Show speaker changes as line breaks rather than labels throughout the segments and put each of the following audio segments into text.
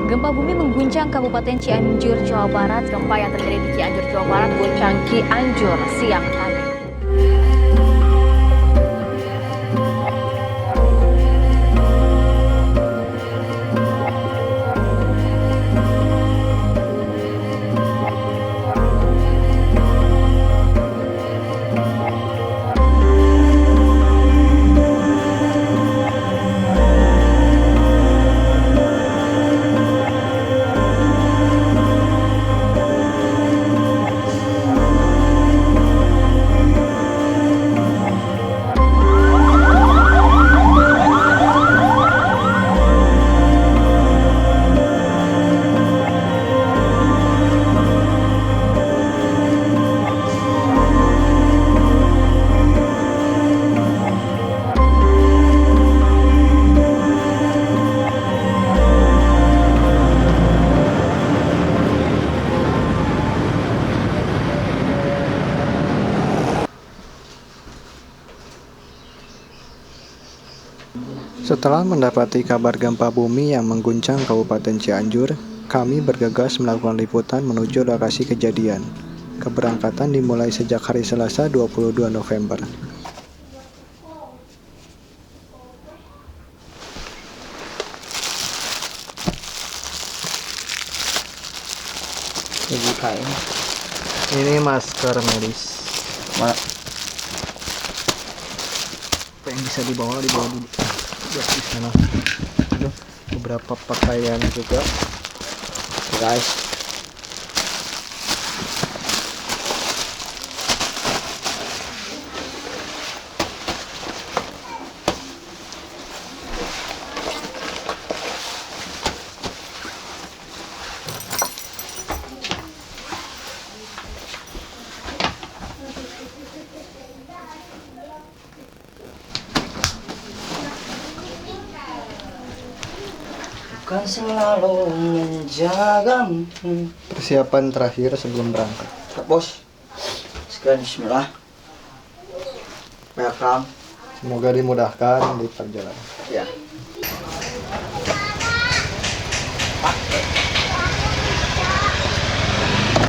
Gempa bumi mengguncang Kabupaten Cianjur, Jawa Barat. Gempa yang terjadi di Cianjur, Jawa Barat, guncang Cianjur siang tadi.
Setelah mendapati kabar gempa bumi yang mengguncang Kabupaten Cianjur, kami bergegas melakukan liputan menuju lokasi kejadian. Keberangkatan dimulai sejak hari Selasa 22 November. Ini masker medis. Apa yang bisa dibawa dulu. Di sana. Aduh, beberapa pakaian juga, guys.
Bukan selalu menjagamu.
Persiapan terakhir sebelum berangkat.
Bos, sekian bismillah. Welcome.
Semoga dimudahkan di perjalanan.
Ya.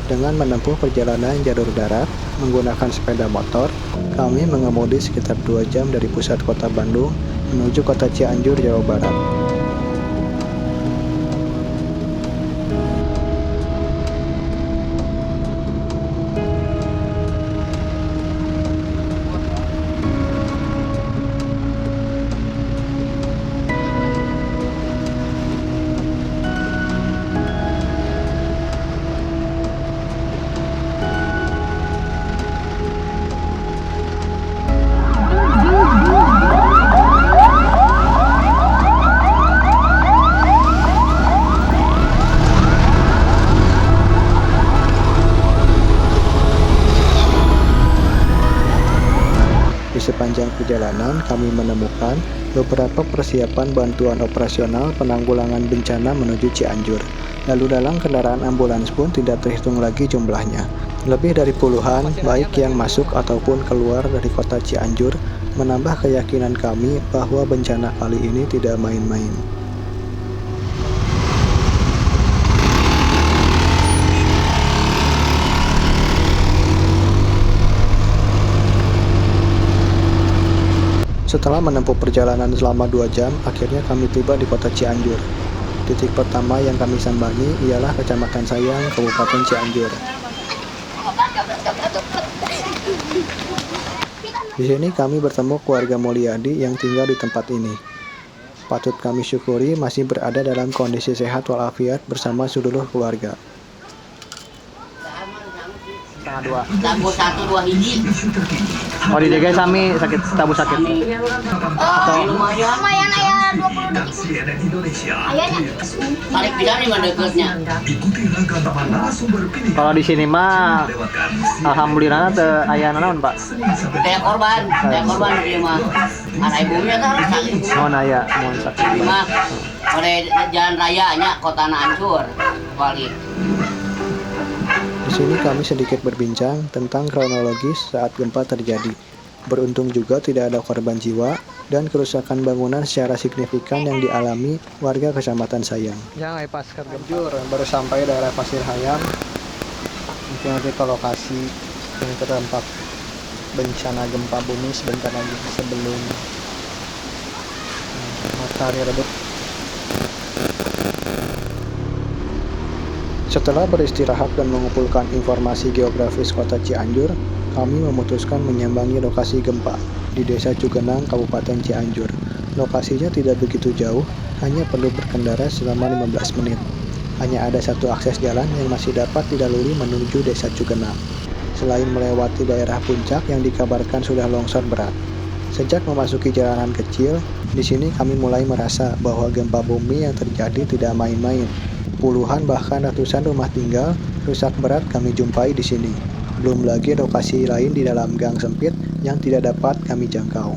Dengan menempuh perjalanan jalur darat menggunakan sepeda motor, kami mengemudi sekitar 2 jam dari pusat kota Bandung menuju kota Cianjur, Jawa Barat. Di sepanjang perjalanan, kami menemukan beberapa persiapan bantuan operasional penanggulangan bencana menuju Cianjur. Lalu dalam kendaraan ambulans pun tidak terhitung lagi jumlahnya. Lebih dari puluhan, baik yang masuk ataupun keluar dari kota Cianjur, menambah keyakinan kami bahwa bencana kali ini tidak main-main. Setelah menempuh perjalanan selama 2 jam, akhirnya kami tiba di kota Cianjur. Titik pertama yang kami sambangi ialah Kecamatan Sayang, Kabupaten Cianjur. Di sini kami bertemu keluarga Mulyadi yang tinggal di tempat ini. Patut kami syukuri masih berada dalam kondisi sehat walafiat bersama seluruh keluarga.
Tabu 1-2 hiji.
Oh, di DG sami sakit tabu sakit.
Lumayan aya 20 detik. Ayahnya balik pilar di mana deketnya.
Kalau di sini mah alhamdulillah teu aya naon, Pak.
Kayak korban dia mah. Anak ibunya kan sakit.
Mohon aya, mohon sakit.
Di mah oleh jalan raya nya kotana hancur. Balik.
Di sini kami sedikit berbincang tentang kronologis saat gempa terjadi. Beruntung juga tidak ada korban jiwa dan kerusakan bangunan secara signifikan yang dialami warga Kecamatan Sayang. Yang Pasar Anjur baru sampai daerah Pasir Hayam. Mungkin nanti ke lokasi yang terdampak bencana gempa bumi sebentar lagi sebelum matahari redup. Setelah beristirahat dan mengumpulkan informasi geografis kota Cianjur, kami memutuskan menyambangi lokasi gempa di Desa Cugenang, Kabupaten Cianjur. Lokasinya tidak begitu jauh, hanya perlu berkendara selama 15 menit. Hanya ada satu akses jalan yang masih dapat dilalui menuju Desa Cugenang, selain melewati daerah puncak yang dikabarkan sudah longsor berat. Sejak memasuki jalanan kecil, di sini kami mulai merasa bahwa gempa bumi yang terjadi tidak main-main. Puluhan bahkan ratusan rumah tinggal rusak berat kami jumpai di sini. Belum lagi lokasi lain di dalam gang sempit yang tidak dapat kami jangkau.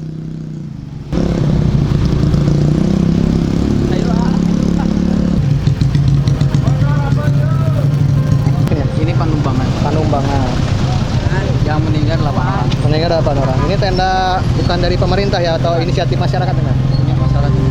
Ini Panumbangan.
Panumbangan.
Yang meninggal 8 orang.
Meninggal 8 orang. Ini tenda bukan dari pemerintah ya atau inisiatif masyarakat enggak?
Ini masyarakat.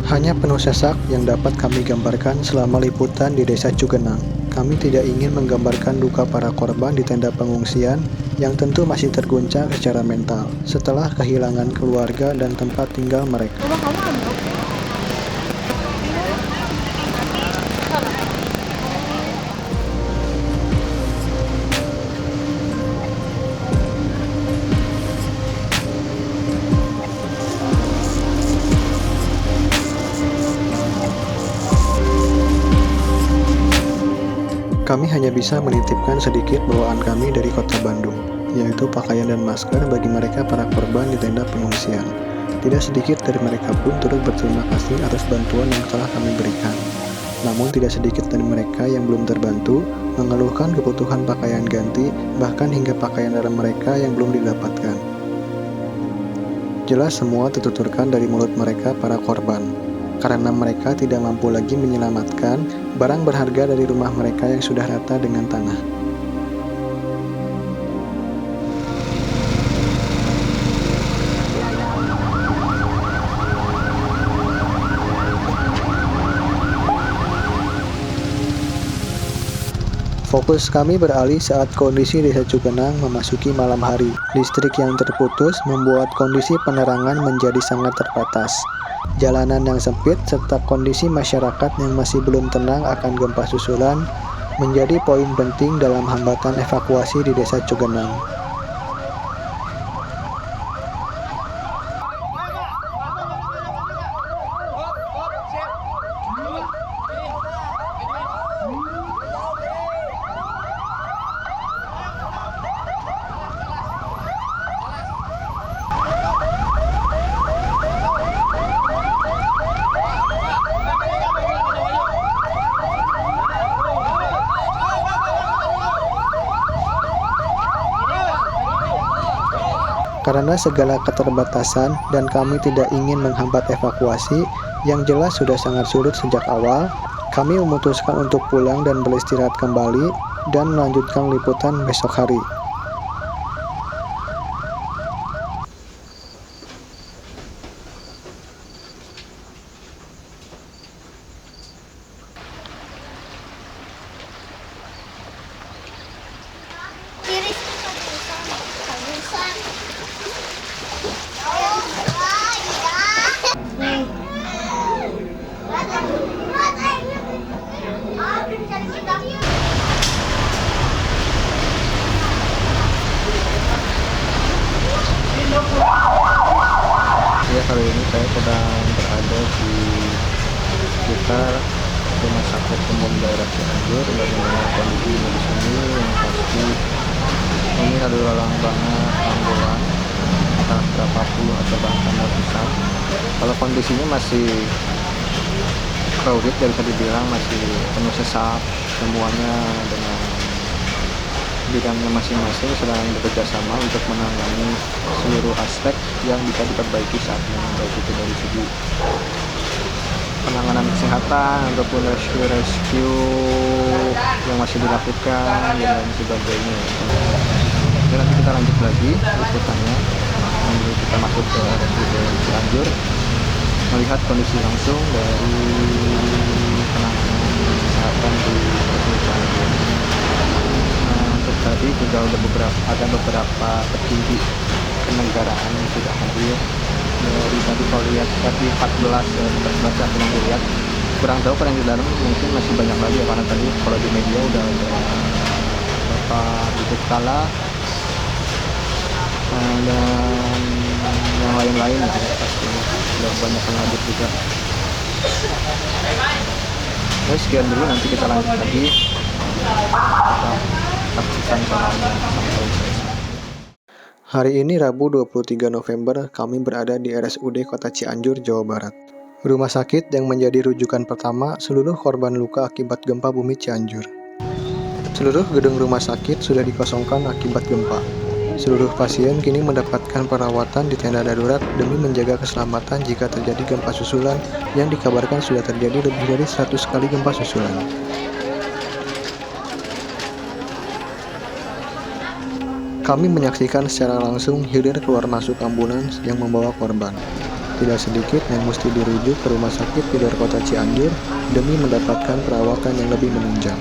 Hanya penuh sesak yang dapat kami gambarkan selama liputan di Desa Cugenang. Kami tidak ingin menggambarkan duka para korban di tenda pengungsian yang tentu masih terguncang secara mental setelah kehilangan keluarga dan tempat tinggal mereka. Kami hanya bisa menitipkan sedikit bawaan kami dari kota Bandung, yaitu pakaian dan masker bagi mereka para korban di tenda pengungsian. Tidak sedikit dari mereka pun turut berterima kasih atas bantuan yang telah kami berikan. Namun tidak sedikit dari mereka yang belum terbantu, mengeluhkan kebutuhan pakaian ganti, bahkan hingga pakaian dalam mereka yang belum didapatkan. Jelas semua tertuturkan dari mulut mereka para korban, karena mereka tidak mampu lagi menyelamatkan barang berharga dari rumah mereka yang sudah rata dengan tanah. Fokus kami beralih saat kondisi Desa Cugenang memasuki malam hari. Listrik yang terputus membuat kondisi penerangan menjadi sangat terbatas. Jalanan yang sempit serta kondisi masyarakat yang masih belum tenang akan gempa susulan menjadi poin penting dalam hambatan evakuasi di Desa Cugenang. Karena segala keterbatasan dan kami tidak ingin menghambat evakuasi yang jelas sudah sangat sulit sejak awal, kami memutuskan untuk pulang dan beristirahat kembali dan melanjutkan liputan besok hari. seputar Rumah Sakit Umum Daerah Cianjur, bagaimana kondisinya di sini. Yang pasti ini lalu lalang banget ambulan, entah berapa puluh atau bahkan ratusan. Kalau kondisinya masih crowded, bisa dibilang masih penuh sesak, semuanya dengan bidangnya masing-masing sedang bekerja sama untuk menangani seluruh aspek yang bisa diperbaiki saat ini, baik itu dari segi penanganan kesehatan ataupun rescue yang masih dilakukan dan lain sebagainya. Jadi nanti kita lanjut lagi liputannya, nanti kita masuk ke RSUD Cianjur melihat kondisi langsung dari penanganan kesehatan di RSUD Cianjur. Untuk tadi juga ada beberapa petinggi kenegaraan yang sudah hadir. Dari tadi kalau lihat tadi 14 aku melihat, kurang tahu kalau yang di dalam mungkin masih banyak lagi ya, karena tadi kalau di media udah ada Bapak Yusuf Kala dan yang lain-lain ya, pastinya udah banyak yang hadir juga. Oke, sekian dulu, nanti kita lanjut lagi. Saksikan channelnya sampai selesai. Hari ini Rabu 23 November, kami berada di RSUD Kota Cianjur, Jawa Barat. Rumah sakit yang menjadi rujukan pertama seluruh korban luka akibat gempa bumi Cianjur. Seluruh gedung rumah sakit sudah dikosongkan akibat gempa. Seluruh pasien kini mendapatkan perawatan di tenda darurat demi menjaga keselamatan jika terjadi gempa susulan yang dikabarkan sudah terjadi lebih dari 100 kali gempa susulan. Kami menyaksikan secara langsung hilir keluar masuk ambulans yang membawa korban. Tidak sedikit yang mesti dirujuk ke rumah sakit di luar kota Cianjur demi mendapatkan perawatan yang lebih menunjang.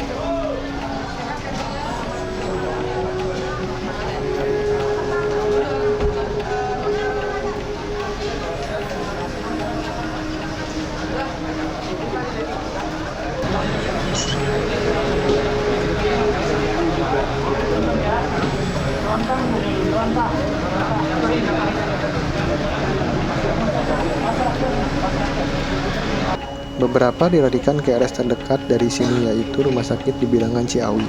Beberapa dilarikan ke RS terdekat dari sini, yaitu Rumah Sakit di Bilangan Ciawi.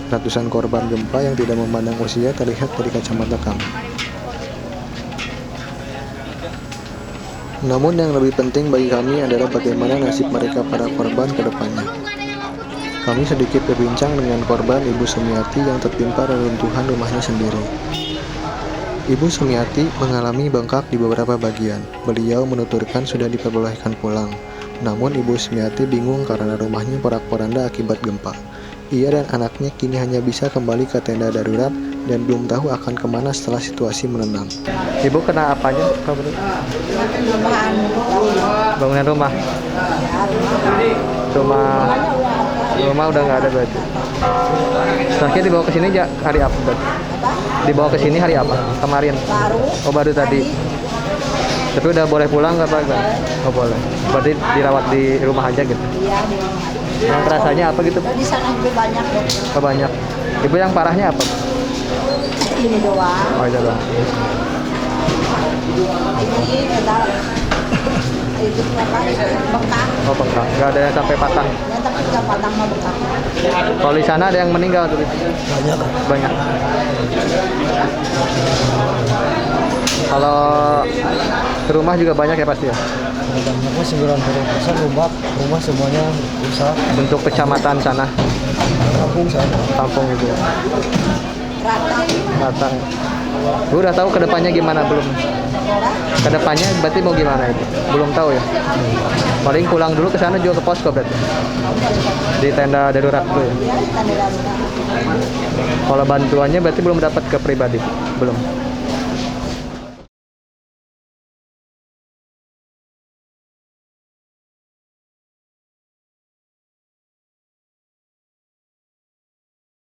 Ratusan korban gempa yang tidak memandang usia terlihat dari kacamata kami. Namun yang lebih penting bagi kami adalah bagaimana nasib mereka para korban ke depannya. Kami sedikit berbincang dengan korban Ibu Sumiati yang tertimpa reruntuhan rumahnya sendiri. Ibu Sumiati mengalami bengkak di beberapa bagian. Beliau menuturkan sudah diperbolehkan pulang. Namun Ibu Sumiati bingung karena rumahnya porak-poranda akibat gempa. Ia dan anaknya kini hanya bisa kembali ke tenda darurat dan belum tahu akan kemana setelah situasi menenang. Ibu kena apanya? Bangunan rumah. Rumah udah nggak ada berarti. Terakhir dibawa ke sini hari apa? Dibawa ke sini hari apa? Kemarin. Baru tadi. Tapi udah boleh pulang nggak Pak? Oh boleh. Berarti dirawat di rumah aja gitu? Iya, di rumah. Yang terasanya apa gitu? Di sana juga banyak. Oh banyak. Ibu yang parahnya apa? Ini doang. Oh itu doang. Ini itu bengkak. Oh bengkak. Nggak ada yang sampai patah? Ya, tapi nggak patah mah bengkak. Kalau di sana ada yang meninggal tuh? Banyak. Banyak. Kalau rumah juga banyak ya pasti ya? Banyaknya 90% rumah semuanya rusak. Untuk kecamatan sana? Kampung sana. Kampung itu. Rata. Gue udah tahu kedepannya gimana belum? Kedepannya berarti mau gimana itu? Belum tahu ya? Paling pulang dulu ke sana juga ke posko berarti? Di tenda darurat dulu ya? Kalau bantuannya berarti belum dapat ke pribadi? Belum?